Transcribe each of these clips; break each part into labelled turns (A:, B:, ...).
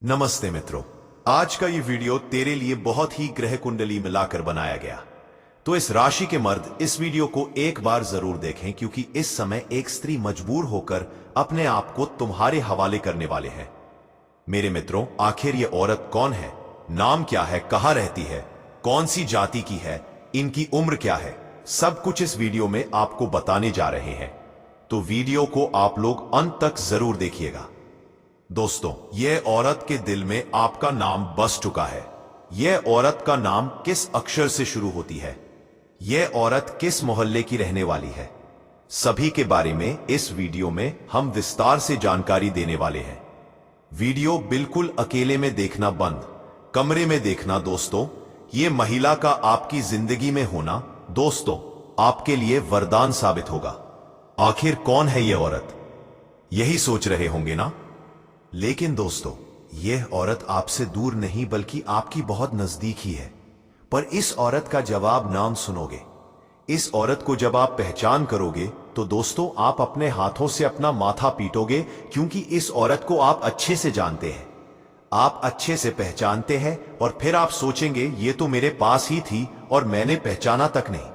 A: नमस्ते मित्रों, आज का ये वीडियो तेरे लिए बहुत ही ग्रह कुंडली मिलाकर बनाया गया। तो इस राशि के मर्द इस वीडियो को एक बार जरूर देखें, क्योंकि इस समय एक स्त्री मजबूर होकर अपने आप को तुम्हारे हवाले करने वाले हैं। मेरे मित्रों, आखिर ये औरत कौन है, नाम क्या है, कहां रहती है, कौन सी जाति की है, इनकी उम्र क्या है, सब कुछ इस वीडियो में आपको बताने जा रहे हैं। तो वीडियो को आप लोग अंत तक जरूर देखिएगा। दोस्तों, यह औरत के दिल में आपका नाम बस चुका है। यह औरत का नाम किस अक्षर से शुरू होती है, यह औरत किस मोहल्ले की रहने वाली है, सभी के बारे में इस वीडियो में हम विस्तार से जानकारी देने वाले हैं। वीडियो बिल्कुल अकेले में देखना बंद, कमरे में देखना। दोस्तों, यह महिला का आपकी जिंदगी में होना दोस्तों आपके लिए वरदान साबित होगा। आखिर कौन है यह औरत, यही सोच रहे होंगे ना। लेकिन दोस्तों, यह औरत आपसे दूर नहीं बल्कि आपकी बहुत नजदीक ही है। पर इस औरत का जवाब नाम सुनोगे, इस औरत को जब आप पहचान करोगे तो दोस्तों आप अपने हाथों से अपना माथा पीटोगे, क्योंकि इस औरत को आप अच्छे से जानते हैं, आप अच्छे से पहचानते हैं। और फिर आप सोचेंगे ये तो मेरे पास ही थी और मैंने पहचाना तक नहीं।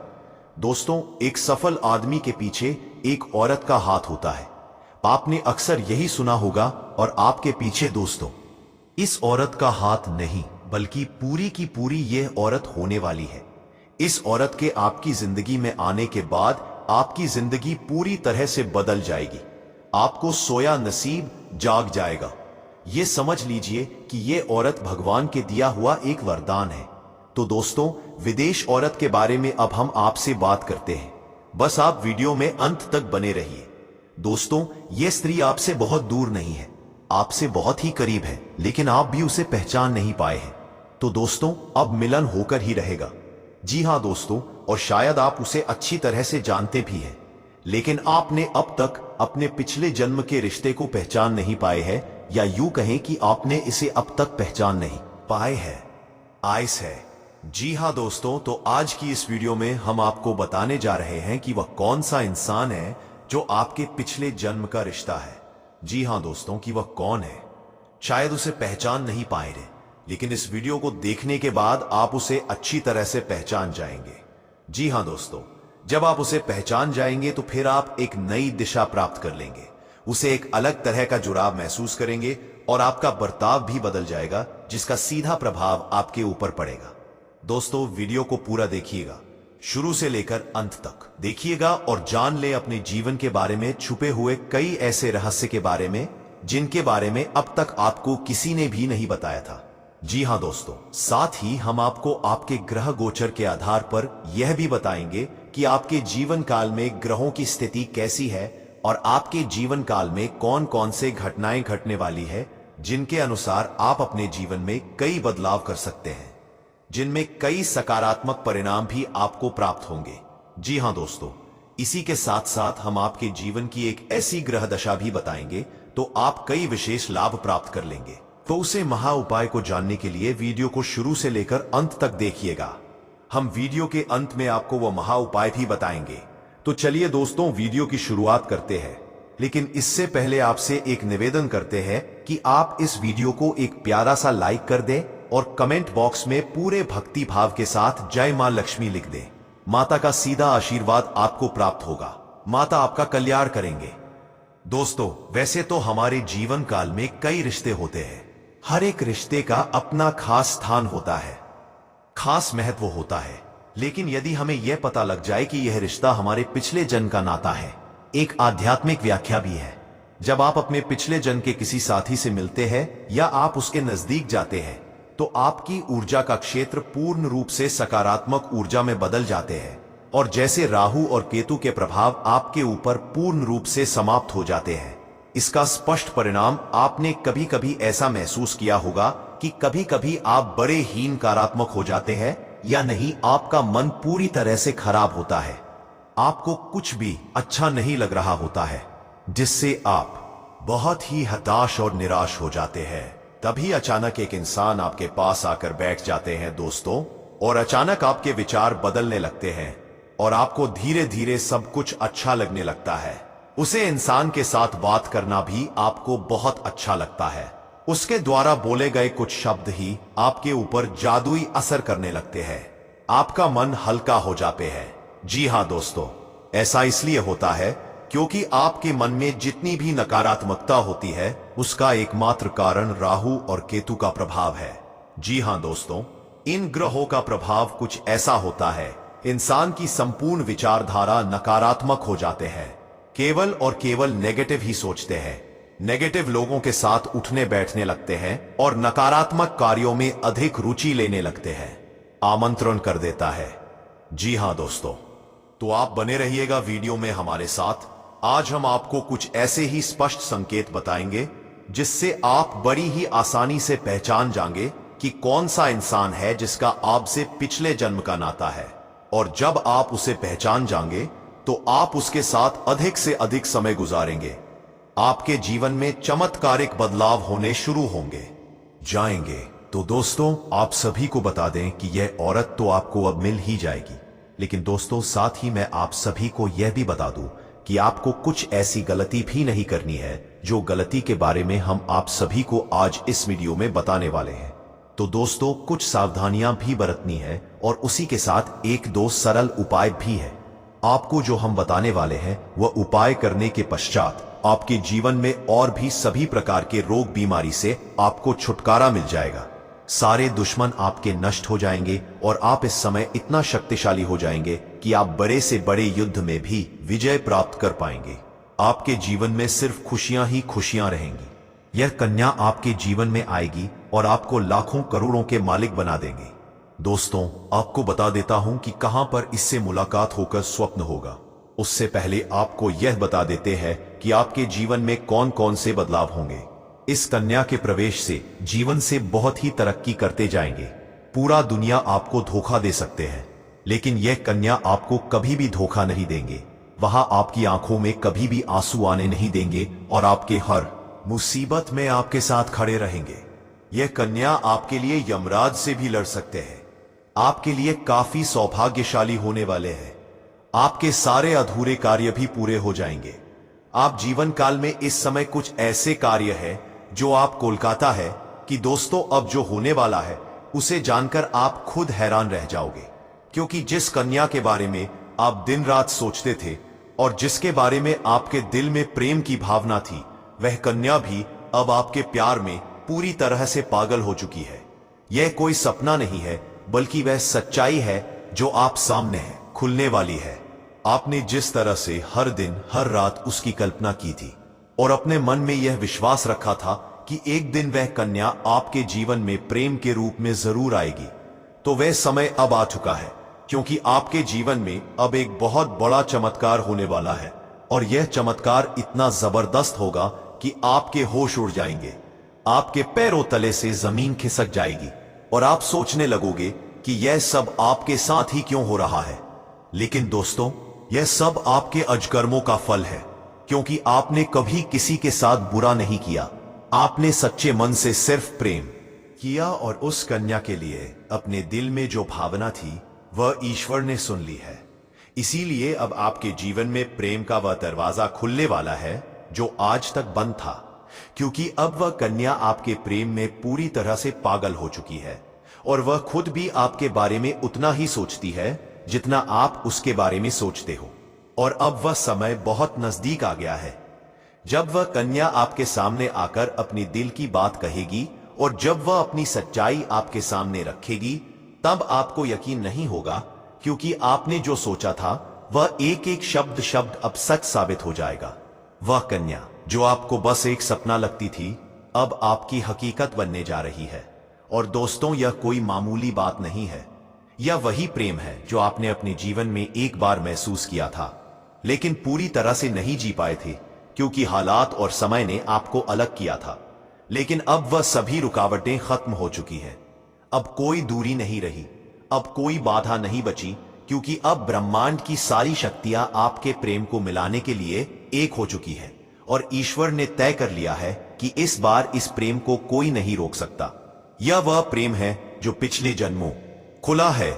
A: दोस्तों, एक सफल आदमी के पीछे एक औरत का हाथ होता है। आपने अक्सर यही सुना होगा। और आपके पीछे दोस्तों इस औरत का हाथ नहीं बल्कि पूरी की पूरी यह औरत होने वाली है। इस औरत के आपकी जिंदगी में आने के बाद आपकी जिंदगी पूरी तरह से बदल जाएगी। आपको सोया नसीब जाग जाएगा। यह समझ लीजिए कि यह औरत भगवान के दिया हुआ एक वरदान है। तो दोस्तों, विदेश औरत के बारे में अब हम आपसे बात करते हैं। बस आप वीडियो में अंत तक बने रहिए। दोस्तों, यह स्त्री आपसे बहुत दूर नहीं है, आपसे बहुत ही करीब है, लेकिन आप भी उसे पहचान नहीं पाए हैं। तो दोस्तों, अब मिलन होकर ही रहेगा। जी हां दोस्तों, और शायद आप उसे अच्छी तरह से जानते भी हैं, लेकिन आपने अब तक अपने पिछले जन्म के रिश्ते को पहचान नहीं पाए हैं, या यूं कहें कि आपने इसे अब तक पहचान नहीं पाए हैं। आइस है। जी हां दोस्तों, तो आज की इस वीडियो में हम आपको बताने जा रहे हैं कि वह कौन सा इंसान है जो आपके पिछले जन्म का रिश्ता है। जी हां दोस्तों, कि वह कौन है। शायद उसे पहचान नहीं पाए थे, लेकिन इस वीडियो को देखने के बाद आप उसे अच्छी तरह से पहचान जाएंगे। जी हां दोस्तों, जब आप उसे पहचान जाएंगे तो फिर आप एक नई दिशा प्राप्त कर लेंगे, उसे एक अलग तरह का जुड़ाव महसूस करेंगे और आपका बर्ताव भी बदल जाएगा, जिसका सीधा प्रभाव आपके ऊपर पड़ेगा। दोस्तों, वीडियो को पूरा देखिएगा, शुरू से लेकर अंत तक देखिएगा और जान ले अपने जीवन के बारे में छुपे हुए कई ऐसे रहस्य के बारे में जिनके बारे में अब तक आपको किसी ने भी नहीं बताया था। जी हां दोस्तों, साथ ही हम आपको आपके ग्रह गोचर के आधार पर यह भी बताएंगे कि आपके जीवन काल में ग्रहों की स्थिति कैसी है और आपके जीवन काल में कौन कौन से घटनाएं घटने वाली है, जिनके अनुसार आप अपने जीवन में कई बदलाव कर सकते हैं, जिनमें कई सकारात्मक परिणाम भी आपको प्राप्त होंगे। जी हां दोस्तों, इसी के साथ साथ हम आपके जीवन की एक ऐसी ग्रह दशा भी बताएंगे तो आप कई विशेष लाभ प्राप्त कर लेंगे। तो उसे महा उपाय को जानने के लिए वीडियो को शुरू से लेकर अंत तक देखिएगा। हम वीडियो के अंत में आपको वह महा उपाय भी बताएंगे। तो चलिए दोस्तों, वीडियो की शुरुआत करते हैं। लेकिन इससे पहले आपसे एक निवेदन करते हैं कि आप इस वीडियो को एक प्यारा सा लाइक कर दें और कमेंट बॉक्स में पूरे भक्ति भाव के साथ जय मां लक्ष्मी लिख दें। माता का सीधा आशीर्वाद आपको प्राप्त होगा, माता आपका कल्याण करेंगे। दोस्तों, वैसे तो हमारे जीवन काल में कई रिश्ते होते हैं। हर एक रिश्ते का अपना खास स्थान होता है, खास महत्व होता है। लेकिन यदि हमें यह पता लग जाए कि यह रिश्ता हमारे पिछले जन्म का नाता है, एक आध्यात्मिक व्याख्या भी है। जब आप अपने पिछले जन्म के किसी साथी से मिलते हैं या आप उसके नजदीक जाते हैं तो आपकी ऊर्जा का क्षेत्र पूर्ण रूप से सकारात्मक ऊर्जा में बदल जाते हैं, और जैसे राहु और केतु के प्रभाव आपके ऊपर पूर्ण रूप से समाप्त हो जाते हैं। इसका स्पष्ट परिणाम आपने कभी कभी ऐसा महसूस किया होगा कि कभी कभी आप बड़े ही नकारात्मक हो जाते हैं, या नहीं, आपका मन पूरी तरह से खराब होता है, आपको कुछ भी अच्छा नहीं लग रहा होता है, जिससे आप बहुत ही हताश और निराश हो जाते हैं। तभी अचानक एक इंसान आपके पास आकर बैठ जाते हैं दोस्तों, और अचानक आपके विचार बदलने लगते हैं और आपको धीरे धीरे सब कुछ अच्छा लगने लगता है। उसे इंसान के साथ बात करना भी आपको बहुत अच्छा लगता है। उसके द्वारा बोले गए कुछ शब्द ही आपके ऊपर जादुई असर करने लगते हैं। आपका मन हल्का हो जाते हैं। जी हां दोस्तों, ऐसा इसलिए होता है क्योंकि आपके मन में जितनी भी नकारात्मकता होती है उसका एकमात्र कारण राहु और केतु का प्रभाव है। जी हां दोस्तों, इन ग्रहों का प्रभाव कुछ ऐसा होता है, इंसान की संपूर्ण विचारधारा नकारात्मक हो जाते हैं। केवल और केवल नेगेटिव ही सोचते हैं। नेगेटिव लोगों के साथ उठने बैठने लगते हैं और नकारात्मक कार्यों में अधिक रुचि लेने लगते हैं। आमंत्रण कर देता है। जी हां दोस्तों, तो आप बने रहिएगा वीडियो में हमारे साथ। आज हम आपको कुछ ऐसे ही स्पष्ट संकेत बताएंगे जिससे आप बड़ी ही आसानी से पहचान जाएंगे कि कौन सा इंसान है जिसका आपसे पिछले जन्म का नाता है। और जब आप उसे पहचान जाएंगे तो आप उसके साथ अधिक से अधिक समय गुजारेंगे। आपके जीवन में चमत्कारिक बदलाव होने शुरू होंगे जाएंगे। तो दोस्तों, आप सभी को बता दें कि यह औरत तो आपको अब मिल ही जाएगी, लेकिन दोस्तों साथ ही मैं आप सभी को यह भी बता दूं कि आपको कुछ ऐसी गलती भी नहीं करनी है जो गलती के बारे में हम आप सभी को आज इस वीडियो में बताने वाले हैं। तो दोस्तों, कुछ सावधानियां भी बरतनी है और उसी के साथ एक दो सरल उपाय भी है। आपको जो हम बताने वाले हैं वह उपाय करने के पश्चात आपके जीवन में और भी सभी प्रकार के रोग बीमारी से आपको छुटकारा मिल जाएगा। सारे दुश्मन आपके नष्ट हो जाएंगे और आप इस समय इतना शक्तिशाली हो जाएंगे कि आप बड़े से बड़े युद्ध में भी विजय प्राप्त कर पाएंगे। आपके जीवन में सिर्फ खुशियां ही खुशियां रहेंगी। यह कन्या आपके जीवन में आएगी और आपको लाखों करोड़ों के मालिक बना देंगे। दोस्तों, आपको बता देता हूं कि कहां पर इससे मुलाकात होकर स्वप्न होगा। उससे पहले आपको यह बता देते हैं कि आपके जीवन में कौन कौन से बदलाव होंगे। इस कन्या के प्रवेश से जीवन से बहुत ही तरक्की करते जाएंगे। पूरा दुनिया आपको धोखा दे सकते हैं, लेकिन यह कन्या आपको कभी भी धोखा नहीं देंगे। वहां आपकी आंखों में कभी भी आंसू आने नहीं देंगे और आपके हर मुसीबत में आपके साथ खड़े रहेंगे। यह कन्या आपके लिए यमराज से भी लड़ सकते हैं। आपके लिए काफी सौभाग्यशाली होने वाले हैं। आपके सारे अधूरे कार्य भी पूरे हो जाएंगे। आप जीवन काल में इस समय कुछ ऐसे कार्य हैं जो आप कोलकाता है कि दोस्तों अब जो होने वाला है उसे जानकर आप खुद हैरान रह जाओगे। क्योंकि जिस कन्या के बारे में आप दिन रात सोचते थे और जिसके बारे में आपके दिल में प्रेम की भावना थी, वह कन्या भी अब आपके प्यार में पूरी तरह से पागल हो चुकी है। यह कोई सपना नहीं है, बल्कि वह सच्चाई है जो आप सामने है, खुलने वाली है। आपने जिस तरह से हर दिन हर रात उसकी कल्पना की थी और अपने मन में यह विश्वास रखा था कि एक दिन वह कन्या आपके जीवन में प्रेम के रूप में जरूर आएगी, तो वह समय अब आ चुका है। क्योंकि आपके जीवन में अब एक बहुत बड़ा चमत्कार होने वाला है और यह चमत्कार इतना जबरदस्त होगा कि आपके होश उड़ जाएंगे। आपके पैरों तले से जमीन खिसक जाएगी और आप सोचने लगोगे कि यह सब आपके साथ ही क्यों हो रहा है। लेकिन दोस्तों, यह सब आपके अजकर्मों का फल है, क्योंकि आपने कभी किसी के साथ बुरा नहीं किया। आपने सच्चे मन से सिर्फ प्रेम किया और उस कन्या के लिए अपने दिल में जो भावना थी वह ईश्वर ने सुन ली है। इसीलिए अब आपके जीवन में प्रेम का वह दरवाजा खुलने वाला है जो आज तक बंद था। क्योंकि अब वह कन्या आपके प्रेम में पूरी तरह से पागल हो चुकी है और वह खुद भी आपके बारे में उतना ही सोचती है जितना आप उसके बारे में सोचते हो। और अब वह समय बहुत नजदीक आ गया है जब वह कन्या आपके सामने आकर अपनी दिल की बात कहेगी और जब वह अपनी सच्चाई आपके सामने रखेगी, तब आपको यकीन नहीं होगा, क्योंकि आपने जो सोचा था वह एक एक शब्द अब सच साबित हो जाएगा। वह कन्या जो आपको बस एक सपना लगती थी, अब आपकी हकीकत बनने जा रही है। और दोस्तों, यह कोई मामूली बात नहीं है। यह वही प्रेम है जो आपने अपने जीवन में एक बार महसूस किया था, लेकिन पूरी तरह से नहीं जी पाए थे, क्योंकि हालात और समय ने आपको अलग किया था। लेकिन अब वह सभी रुकावटें खत्म हो चुकी हैं। अब कोई दूरी नहीं रही, अब कोई बाधा नहीं बची, क्योंकि अब ब्रह्मांड की सारी शक्तियां आपके प्रेम को मिलाने के लिए एक हो चुकी है और ईश्वर ने तय कर लिया है कि इस बार इस प्रेम को कोई नहीं रोक सकता। यह वह प्रेम है जो पिछले जन्मों खुला है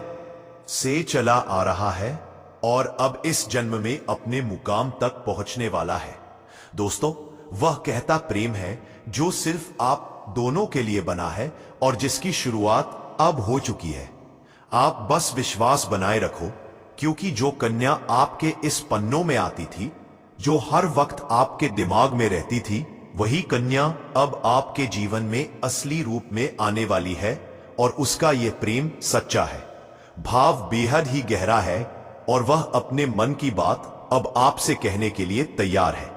A: से चला आ रहा है और अब इस जन्म में अपने मुकाम तक पहुंचने वाला है। दोस्तों, वह कहता प्रेम है जो सिर्फ आप दोनों के लिए बना है और जिसकी शुरुआत अब हो चुकी है। आप बस विश्वास बनाए रखो, क्योंकि जो कन्या आपके इस पन्नों में आती थी, जो हर वक्त आपके दिमाग में रहती थी, वही कन्या अब आपके जीवन में असली रूप में आने वाली है और उसका ये प्रेम सच्चा है, भाव बेहद ही गहरा है और वह अपने मन की बात अब आपसे कहने के लिए तैयार है।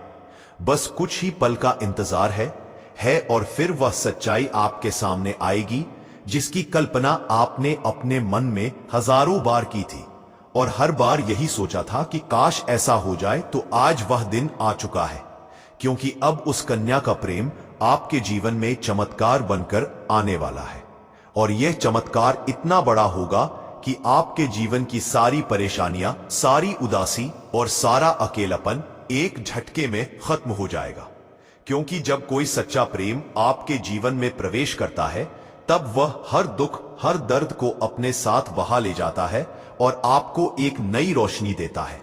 A: बस कुछ ही पल का इंतजार है और फिर वह सच्चाई आपके सामने आएगी जिसकी कल्पना आपने अपने मन में हजारों बार की थी और हर बार यही सोचा था कि काश ऐसा हो जाए। तो आज वह दिन आ चुका है, क्योंकि अब उस कन्या का प्रेम आपके जीवन में चमत्कार बनकर आने वाला है और यह चमत्कार इतना बड़ा होगा कि आपके जीवन की सारी परेशानियां, सारी उदासी और सारा अकेलापन एक झटके में खत्म हो जाएगा। क्योंकि जब कोई सच्चा प्रेम आपके जीवन में प्रवेश करता है, तब वह हर दुख, हर दर्द को अपने साथ बहा ले जाता है और आपको एक नई रोशनी देता है।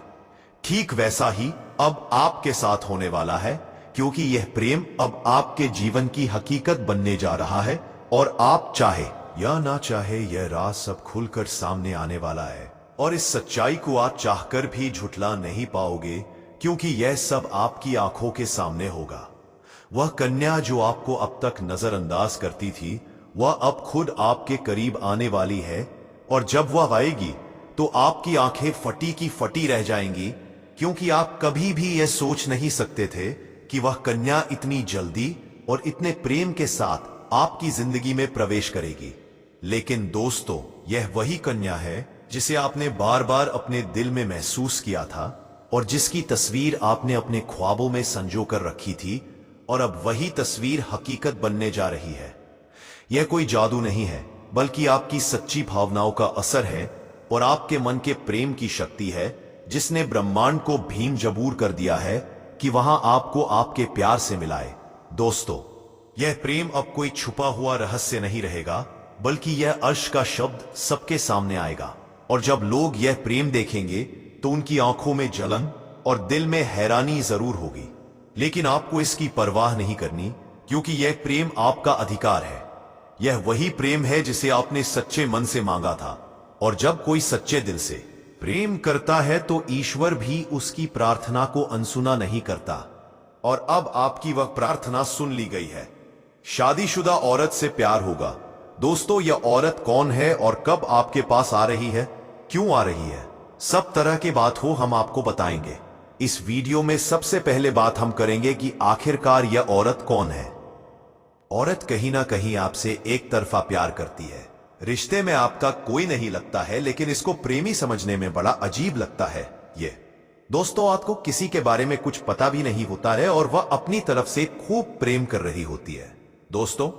A: ठीक वैसा ही अब आपके साथ होने वाला है, क्योंकि यह प्रेम अब आपके जीवन की हकीकत बनने जा रहा है और आप चाहे या ना चाहे यह राज सब खुलकर सामने आने वाला है और इस सच्चाई को आप चाहकर भी झुठला नहीं पाओगे, क्योंकि यह सब आपकी आंखों के सामने होगा। वह कन्या जो आपको अब तक नजरअंदाज करती थी, वह अब खुद आपके करीब आने वाली है और जब वह आएगी तो आपकी आंखें फटी की फटी रह जाएंगी, क्योंकि आप कभी भी यह सोच नहीं सकते थे कि वह कन्या इतनी जल्दी और इतने प्रेम के साथ आपकी जिंदगी में प्रवेश करेगी। लेकिन दोस्तों, यह वही कन्या है जिसे आपने बार बार अपने दिल में महसूस किया था और जिसकी तस्वीर आपने अपने ख्वाबों में संजो कर रखी थी और अब वही तस्वीर हकीकत बनने जा रही है। यह कोई जादू नहीं है, बल्कि आपकी सच्ची भावनाओं का असर है और आपके मन के प्रेम की शक्ति है, जिसने ब्रह्मांड को भीम जबूर कर दिया है कि वहां आपको आपके प्यार से मिलाए। दोस्तों, यह प्रेम अब कोई छुपा हुआ रहस्य नहीं रहेगा, बल्कि यह अर्श का शब्द सबके सामने आएगा और जब लोग यह प्रेम देखेंगे तो उनकी आंखों में जलन और दिल में हैरानी जरूर होगी, लेकिन आपको इसकी परवाह नहीं करनी, क्योंकि यह प्रेम आपका अधिकार है। यह वही प्रेम है जिसे आपने सच्चे मन से मांगा था और जब कोई सच्चे दिल से प्रेम करता है तो ईश्वर भी उसकी प्रार्थना को अनसुना नहीं करता और अब आपकी वह प्रार्थना सुन ली गई है। शादीशुदा औरत से प्यार होगा। दोस्तों, यह औरत कौन है और कब आपके पास आ रही है, क्यों आ रही है, सब तरह की बात हो हम आपको बताएंगे। इस वीडियो में सबसे पहले बात हम करेंगे कि आखिरकार यह औरत कौन है। औरत कहीं ना कहीं आपसे एक तरफा प्यार करती है। रिश्ते में आपका कोई नहीं लगता है, लेकिन इसको प्रेमी समझने में बड़ा अजीब लगता है। ये दोस्तों, आपको किसी के बारे में कुछ पता भी नहीं होता है और वह अपनी तरफ से खूब प्रेम कर रही होती है। दोस्तों,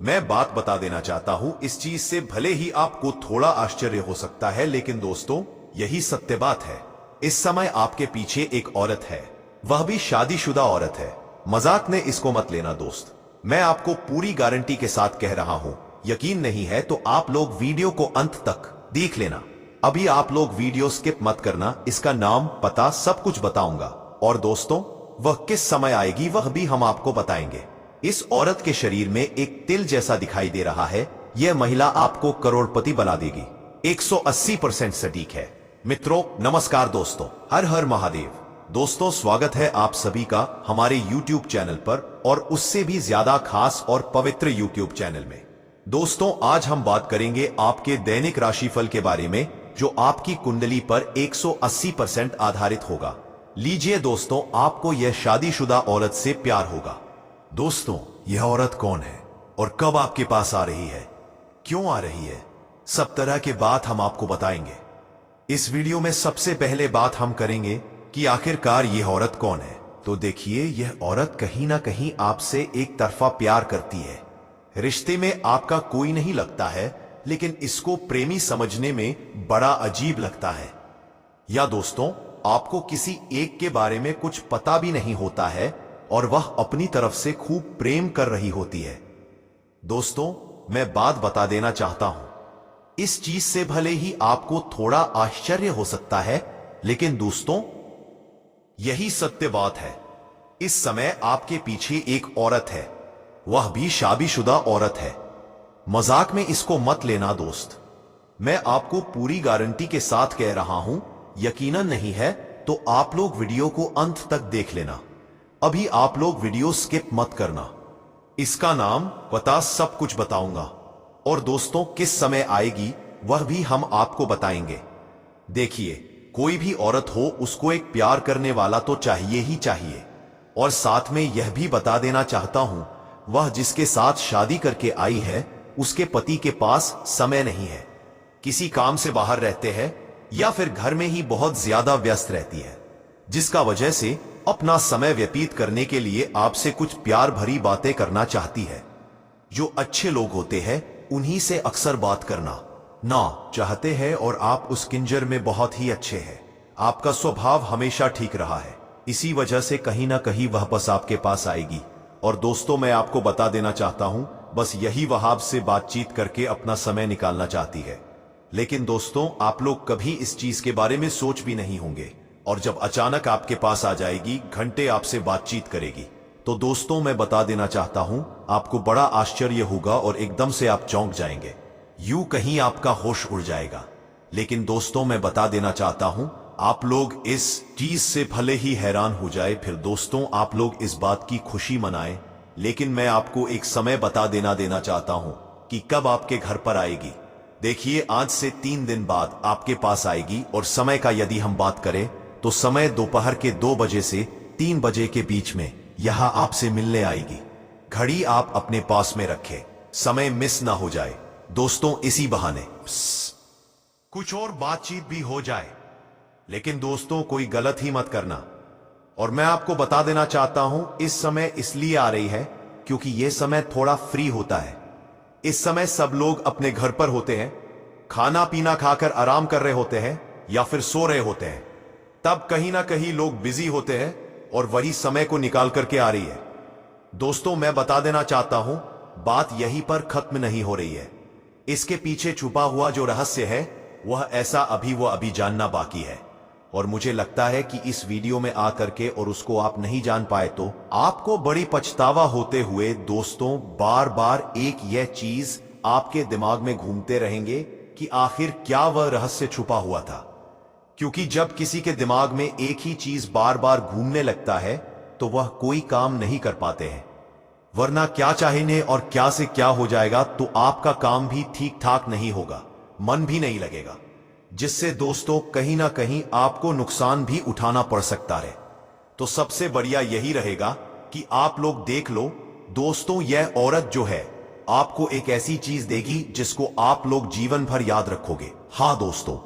A: मैं बात बता देना चाहता हूं, इस चीज से भले ही आपको थोड़ा आश्चर्य हो सकता है, लेकिन दोस्तों, यही सत्य बात है। इस समय आपके पीछे एक औरत है, वह भी शादीशुदा औरत है। मजाक में इसको मत लेना दोस्त, मैं आपको पूरी गारंटी के साथ कह रहा हूं। यकीन नहीं है तो आप लोग वीडियो को अंत तक देख लेना। अभी आप लोग वीडियो स्किप मत करना, इसका नाम, पता सब कुछ बताऊंगा और दोस्तों, वह किस समय आएगी वह भी हम आपको बताएंगे। इस औरत के शरीर में एक तिल जैसा दिखाई दे रहा है। यह महिला आपको करोड़पति बना देगी। 180% सटीक है। मित्रों नमस्कार दोस्तों, हर हर महादेव। दोस्तों, स्वागत है आप सभी का हमारे YouTube चैनल पर और उससे भी ज्यादा खास और पवित्र YouTube चैनल में। दोस्तों, आज हम बात करेंगे आपके दैनिक राशिफल के बारे में, जो आपकी कुंडली पर 180% आधारित होगा। लीजिए दोस्तों, आपको यह शादीशुदा औरत से प्यार होगा। दोस्तों, यह औरत कौन है और कब आपके पास आ रही है, क्यों आ रही है, सब तरह के बात हम आपको बताएंगे। इस वीडियो में सबसे पहले बात हम करेंगे कि आखिरकार यह औरत कौन है। तो देखिए, यह औरत कहीं ना कहीं आपसे एक तरफा प्यार करती है। रिश्ते में आपका कोई नहीं लगता है, लेकिन इसको प्रेमी समझने में बड़ा अजीब लगता है। या दोस्तों, आपको किसी एक के बारे में कुछ पता भी नहीं होता है और वह अपनी तरफ से खूब प्रेम कर रही होती है। दोस्तों, मैं बात बता देना चाहता हूं, इस चीज से भले ही आपको थोड़ा आश्चर्य हो सकता है, लेकिन दोस्तों, यही सत्य बात है। इस समय आपके पीछे एक औरत है। वह भी शादीशुदा औरत है। मजाक में इसको मत लेना दोस्त, मैं आपको पूरी गारंटी के साथ कह रहा हूं। यकीनन नहीं है तो आप लोग वीडियो को अंत तक देख लेना। अभी आप लोग वीडियो स्किप मत करना। इसका नाम पता सब कुछ बताऊंगा, और दोस्तों किस समय आएगी वह भी हम आपको बताएंगे। देखिए, कोई भी औरत हो उसको एक प्यार करने वाला तो चाहिए ही चाहिए। और साथ में यह भी बता देना चाहता हूं, वह जिसके साथ शादी करके आई है उसके पति के पास समय नहीं है, किसी काम से बाहर रहते हैं या फिर घर में ही बहुत ज्यादा व्यस्त रहती है, जिसका वजह से अपना समय व्यतीत करने के लिए आपसे कुछ प्यार भरी बातें करना चाहती है। जो अच्छे लोग होते हैं उन्हीं से अक्सर बात करना ना चाहते हैं, और आप उस किंजर में बहुत ही अच्छे हैं। आपका स्वभाव हमेशा ठीक रहा है, इसी वजह से कहीं ना कहीं वह बस आपके पास आएगी। और दोस्तों मैं आपको बता देना चाहता हूं, बस यही वह आपसे बातचीत करके अपना समय निकालना चाहती है। लेकिन दोस्तों आप लोग कभी इस चीज के बारे में सोच भी नहीं होंगे, और जब अचानक आपके पास आ जाएगी, घंटे आपसे बातचीत करेगी, तो दोस्तों मैं बता देना चाहता हूं, आपको बड़ा आश्चर्य होगा और एकदम से आप चौंक जाएंगे, यूं कहीं आपका होश उड़ जाएगा। लेकिन दोस्तों मैं बता देना चाहता हूं, आप लोग इस चीज से भले ही हैरान हो जाए, फिर दोस्तों आप लोग इस बात की खुशी मनाएं, लेकिन मैं आपको एक समय बता देना चाहता हूं कि कब आपके घर पर आएगी। देखिए, आज से 3 दिन बाद आपके पास आएगी, और समय का यदि हम बात करें तो समय दोपहर के 2 बजे से 3 बजे के बीच में यहां आपसे मिलने आएगी। घड़ी आप अपने पास में रखें, समय मिस ना हो जाए। दोस्तों इसी बहाने कुछ और बातचीत भी हो जाए, लेकिन दोस्तों कोई गलत ही मत करना। और मैं आपको बता देना चाहता हूं, इस समय इसलिए आ रही है क्योंकि यह समय थोड़ा फ्री होता है। इस समय सब लोग अपने घर पर होते हैं, खाना पीना खाकर आराम कर रहे होते हैं या फिर सो रहे होते हैं। तब कहीं ना कहीं लोग बिजी होते हैं, और वही समय को निकाल करके आ रही है। दोस्तों मैं बता देना चाहता हूं, बात यहीं पर खत्म नहीं हो रही है। इसके पीछे छुपा हुआ जो रहस्य है वह ऐसा अभी जानना बाकी है। और मुझे लगता है कि इस वीडियो में आकर के और उसको आप नहीं जान पाए तो आपको बड़ी पछतावा होते हुए दोस्तों बार बार एक यह चीज आपके दिमाग में घूमते रहेंगे कि आखिर क्या वह रहस्य छुपा हुआ था। क्योंकि जब किसी के दिमाग में एक ही चीज बार बार घूमने लगता है तो वह कोई काम नहीं कर पाते हैं, वरना क्या चाहेंगे और क्या से क्या हो जाएगा, तो आपका काम भी ठीक ठाक नहीं होगा, मन भी नहीं लगेगा, जिससे दोस्तों कहीं ना कहीं आपको नुकसान भी उठाना पड़ सकता है। तो सबसे बढ़िया यही रहेगा कि आप लोग देख लो दोस्तों, यह औरत जो है आपको एक ऐसी चीज देगी जिसको आप लोग जीवन भर याद रखोगे। हाँ दोस्तों,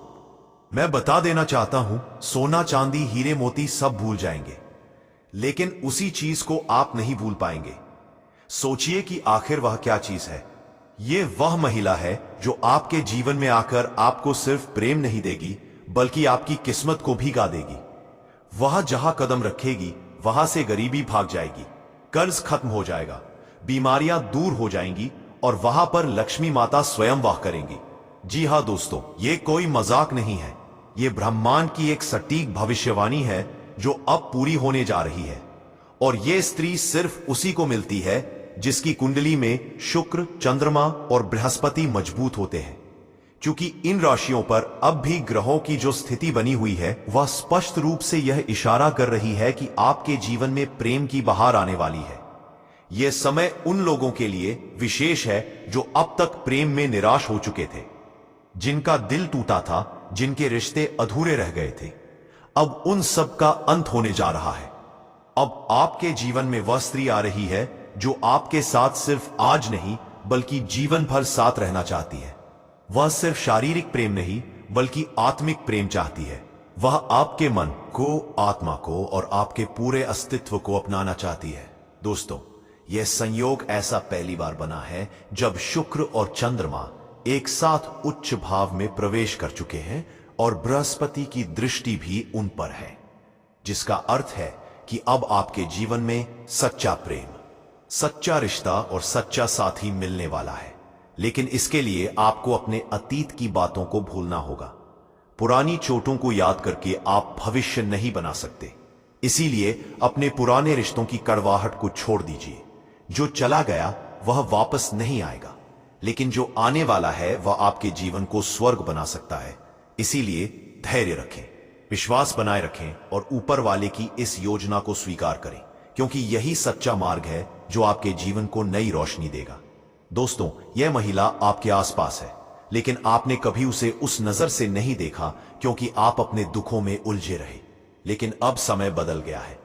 A: मैं बता देना चाहता हूं, सोना चांदी हीरे मोती सब भूल जाएंगे, लेकिन उसी चीज को आप नहीं भूल पाएंगे। सोचिए कि आखिर वह क्या चीज है। यह वह महिला है जो आपके जीवन में आकर आपको सिर्फ प्रेम नहीं देगी बल्कि आपकी किस्मत को भी गा देगी। वह जहां कदम रखेगी वहां से गरीबी भाग जाएगी, कर्ज खत्म हो जाएगा, बीमारियां दूर हो जाएंगी, और वहां पर लक्ष्मी माता स्वयं वास करेंगी। जी हां दोस्तों, ये कोई मजाक नहीं है, ये ब्रह्मांड की एक सटीक भविष्यवाणी है जो अब पूरी होने जा रही है। और ये स्त्री सिर्फ उसी को मिलती है जिसकी कुंडली में शुक्र, चंद्रमा और बृहस्पति मजबूत होते हैं। क्योंकि इन राशियों पर अब भी ग्रहों की जो स्थिति बनी हुई है वह स्पष्ट रूप से यह इशारा कर रही है कि आपके जीवन में प्रेम की बहार आने वाली है। यह समय उन लोगों के लिए विशेष है जो अब तक प्रेम में निराश हो चुके थे, जिनका दिल टूटा था, जिनके रिश्ते अधूरे रह गए थे। अब उन सब का अंत होने जा रहा है। अब आपके जीवन में वह स्त्री आ रही है जो आपके साथ सिर्फ आज नहीं बल्कि जीवन भर साथ रहना चाहती है। वह सिर्फ शारीरिक प्रेम नहीं बल्कि आत्मिक प्रेम चाहती है। वह आपके मन को, आत्मा को और आपके पूरे अस्तित्व को अपनाना चाहती है। दोस्तों, यह संयोग ऐसा पहली बार बना है जब शुक्र और चंद्रमा एक साथ उच्च भाव में प्रवेश कर चुके हैं और बृहस्पति की दृष्टि भी उन पर है, जिसका अर्थ है कि अब आपके जीवन में सच्चा प्रेम, सच्चा रिश्ता और सच्चा साथी मिलने वाला है। लेकिन इसके लिए आपको अपने अतीत की बातों को भूलना होगा। पुरानी चोटों को याद करके आप भविष्य नहीं बना सकते। इसीलिए अपने पुराने रिश्तों की कड़वाहट को छोड़ दीजिए। जो चला गया वह वापस नहीं आएगा, लेकिन जो आने वाला है वह आपके जीवन को स्वर्ग बना सकता है। इसीलिए धैर्य रखें, विश्वास बनाए रखें और ऊपर वाले की इस योजना को स्वीकार करें, क्योंकि यही सच्चा मार्ग है जो आपके जीवन को नई रोशनी देगा। दोस्तों, यह महिला आपके आसपास है, लेकिन आपने कभी उसे उस नजर से नहीं देखा क्योंकि आप अपने दुखों में उलझे रहे। लेकिन अब समय बदल गया है।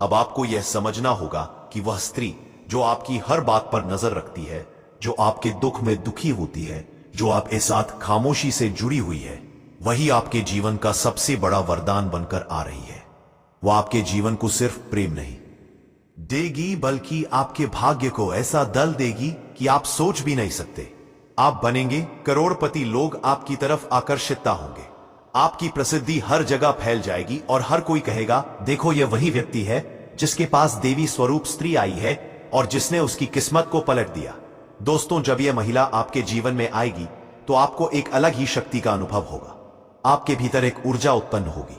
A: अब आपको यह समझना होगा कि वह स्त्री जो आपकी हर बात पर नजर रखती है, जो आपके दुख में दुखी होती है, जो आपके साथ खामोशी से जुड़ी हुई है, वही आपके जीवन का सबसे बड़ा वरदान बनकर आ रही है। वह आपके जीवन को सिर्फ प्रेम नहीं देगी, बल्कि आपके भाग्य को ऐसा दल देगी कि आप सोच भी नहीं सकते। आप बनेंगे करोड़पति, लोग आपकी तरफ आकर्षित होंगे, आपकी प्रसिद्धि हर जगह फैल जाएगी और हर कोई कहेगा, देखो यह वही व्यक्ति है जिसके पास देवी स्वरूप स्त्री आई है और जिसने उसकी किस्मत को पलट दिया। दोस्तों, जब यह महिला आपके जीवन में आएगी तो आपको एक अलग ही शक्ति का अनुभव होगा। आपके भीतर एक ऊर्जा उत्पन्न होगी,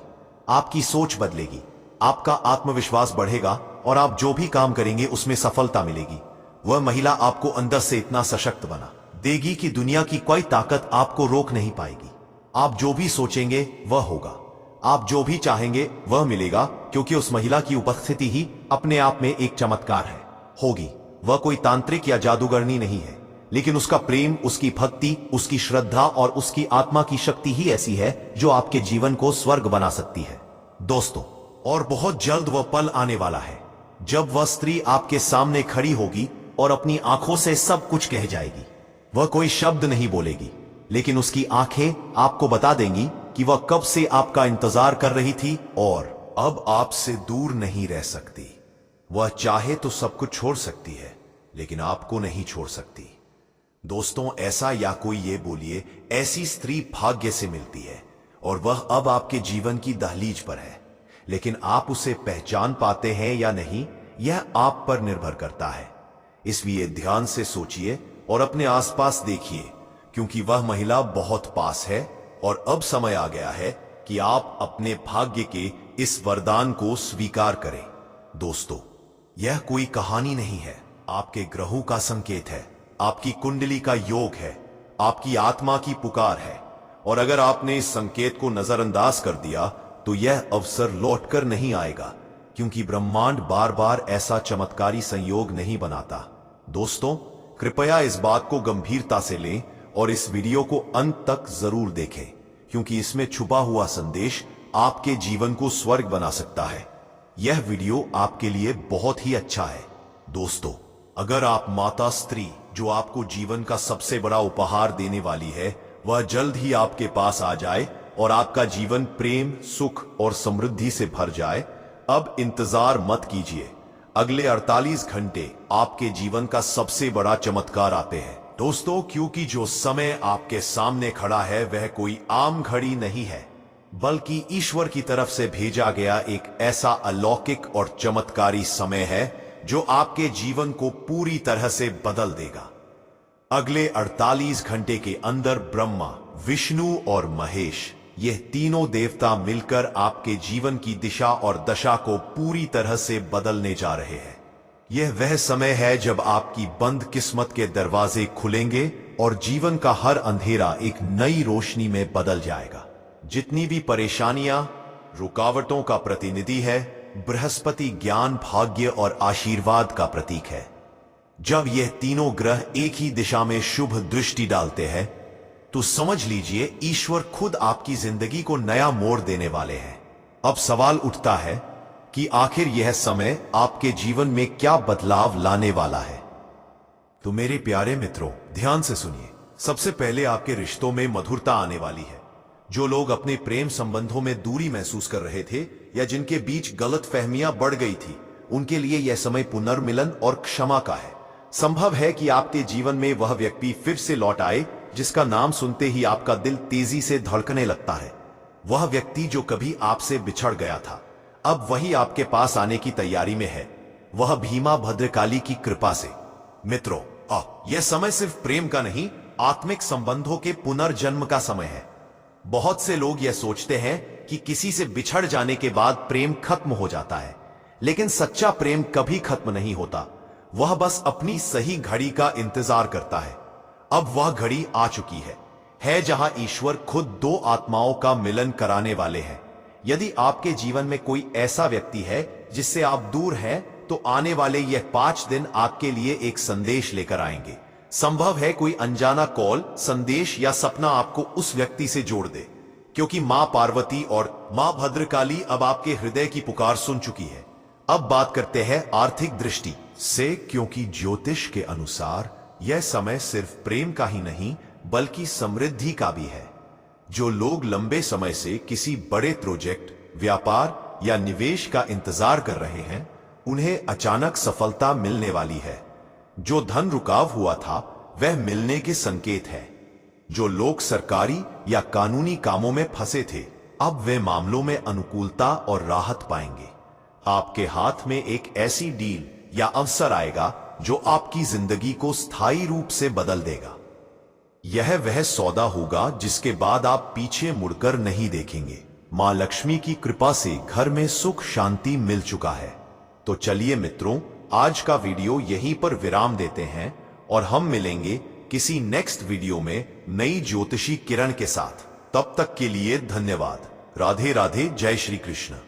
A: आपकी सोच बदलेगी, आपका आत्मविश्वास बढ़ेगा और आप जो भी काम करेंगे उसमें सफलता मिलेगी। वह महिला आपको अंदर से इतना सशक्त बना देगी कि दुनिया की कोई ताकत आपको रोक नहीं पाएगी। आप जो भी सोचेंगे वह होगा, आप जो भी चाहेंगे वह मिलेगा, क्योंकि उस महिला की उपस्थिति ही अपने आप में एक चमत्कार है। होगी, वह कोई तांत्रिक या जादूगरनी नहीं है, लेकिन उसका प्रेम, उसकी भक्ति, उसकी श्रद्धा और उसकी आत्मा की शक्ति ही ऐसी है जो आपके जीवन को स्वर्ग बना सकती है। दोस्तों, और बहुत जल्द वह पल आने वाला है जब वह स्त्री आपके सामने खड़ी होगी और अपनी आंखों से सब कुछ कह जाएगी। वह कोई शब्द नहीं बोलेगी, लेकिन उसकी आंखें आपको बता देंगी कि वह कब से आपका इंतजार कर रही थी और अब आपसे दूर नहीं रह सकती। वह चाहे तो सब कुछ छोड़ सकती है, लेकिन आपको नहीं छोड़ सकती। दोस्तों, ऐसा या कोई ये बोलिए, ऐसी स्त्री भाग्य से मिलती है और वह अब आपके जीवन की दहलीज पर है, लेकिन आप उसे पहचान पाते हैं या नहीं, यह आप पर निर्भर करता है। इसलिए ध्यान से सोचिए और अपने आसपास देखिए, क्योंकि वह महिला बहुत पास है और अब समय आ गया है कि आप अपने भाग्य के इस वरदान को स्वीकार करें। दोस्तों, यह कोई कहानी नहीं है, आपके ग्रहों का संकेत है, आपकी कुंडली का योग है, आपकी आत्मा की पुकार है। और अगर आपने इस संकेत को नजरअंदाज कर दिया तो यह अवसर लौटकर नहीं आएगा, क्योंकि ब्रह्मांड बार बार ऐसा चमत्कारी संयोग नहीं बनाता। दोस्तों, कृपया इस बात को गंभीरता से लें और इस वीडियो को अंत तक जरूर देखें, क्योंकि इसमें छुपा हुआ संदेश आपके जीवन को स्वर्ग बना सकता है। यह वीडियो आपके लिए बहुत ही अच्छा है। दोस्तों, अगर आप माता स्त्री जो आपको जीवन का सबसे बड़ा उपहार देने वाली है, वह जल्द ही आपके पास आ जाए और आपका जीवन प्रेम, सुख और समृद्धि से भर जाए, अब इंतजार मत कीजिए। अगले 48 घंटे आपके जीवन का सबसे बड़ा चमत्कार आते हैं। दोस्तों, क्योंकि जो समय आपके सामने खड़ा है वह कोई आम घड़ी नहीं है, बल्कि ईश्वर की तरफ से भेजा गया एक ऐसा अलौकिक और चमत्कारी समय है जो आपके जीवन को पूरी तरह से बदल देगा। अगले 48 घंटे के अंदर ब्रह्मा, विष्णु और महेश, यह तीनों देवता मिलकर आपके जीवन की दिशा और दशा को पूरी तरह से बदलने जा रहे हैं। यह वह समय है जब आपकी बंद किस्मत के दरवाजे खुलेंगे और जीवन का हर अंधेरा एक नई रोशनी में बदल जाएगा। जितनी भी परेशानियां, रुकावटों का प्रतिनिधि है, बृहस्पति ज्ञान, भाग्य और आशीर्वाद का प्रतीक है। जब यह तीनों ग्रह एक ही दिशा में शुभ दृष्टि डालते हैं तो समझ लीजिए ईश्वर खुद आपकी जिंदगी को नया मोड़ देने वाले हैं। अब सवाल उठता है कि आखिर यह समय आपके जीवन में क्या बदलाव लाने वाला है। तो मेरे प्यारे मित्रों, ध्यान से सुनिए। सबसे पहले आपके रिश्तों में मधुरता आने वाली है। जो लोग अपने प्रेम संबंधों में दूरी महसूस कर रहे थे या जिनके बीच गलतफहमियां बढ़ गई थी, उनके लिए यह समय पुनर्मिलन और क्षमा का है। संभव है कि आपके जीवन में वह व्यक्ति फिर से लौट आए जिसका नाम सुनते ही आपका दिल तेजी से धड़कने लगता है। वह व्यक्ति जो कभी आपसे बिछड़ गया था, अब वही आपके पास आने की तैयारी में है, वह भीमा भद्रकाली की कृपा से। मित्रों, यह समय सिर्फ प्रेम का नहीं, आत्मिक संबंधों के पुनर्जन्म का समय है। बहुत से लोग यह सोचते हैं कि किसी से बिछड़ जाने के बाद प्रेम खत्म हो जाता है, लेकिन सच्चा प्रेम कभी खत्म नहीं होता। वह बस अपनी सही घड़ी का इंतजार करता है। अब वह घड़ी आ चुकी है जहां ईश्वर खुद दो आत्माओं का मिलन कराने वाले हैं। यदि आपके जीवन में कोई ऐसा व्यक्ति है जिससे आप दूर हैं, तो आने वाले यह 5 दिन आपके लिए एक संदेश लेकर आएंगे। संभव है कोई अनजाना कॉल, संदेश या सपना आपको उस व्यक्ति से जोड़ दे, क्योंकि मां पार्वती और मां भद्रकाली अब आपके हृदय की पुकार सुन चुकी है। अब बात करते हैं आर्थिक दृष्टि से, क्योंकि ज्योतिष के अनुसार यह समय सिर्फ प्रेम का ही नहीं बल्कि समृद्धि का भी है। जो लोग लंबे समय से किसी बड़े प्रोजेक्ट, व्यापार या निवेश का इंतजार कर रहे हैं, उन्हें अचानक सफलता मिलने वाली है। जो धन रुकाव हुआ था वह मिलने के संकेत है। जो लोग सरकारी या कानूनी कामों में फंसे थे, अब वे मामलों में अनुकूलता और राहत पाएंगे। आपके हाथ में एक ऐसी डील या अवसर आएगा जो आपकी जिंदगी को स्थायी रूप से बदल देगा। यह वह सौदा होगा जिसके बाद आप पीछे मुड़कर नहीं देखेंगे। मां लक्ष्मी की कृपा से घर में सुख शांति मिल चुका है। तो चलिए मित्रों, आज का वीडियो यहीं पर विराम देते हैं और हम मिलेंगे किसी नेक्स्ट वीडियो में नई ज्योतिषी किरण के साथ। तब तक के लिए धन्यवाद। राधे राधे, जय श्री कृष्ण।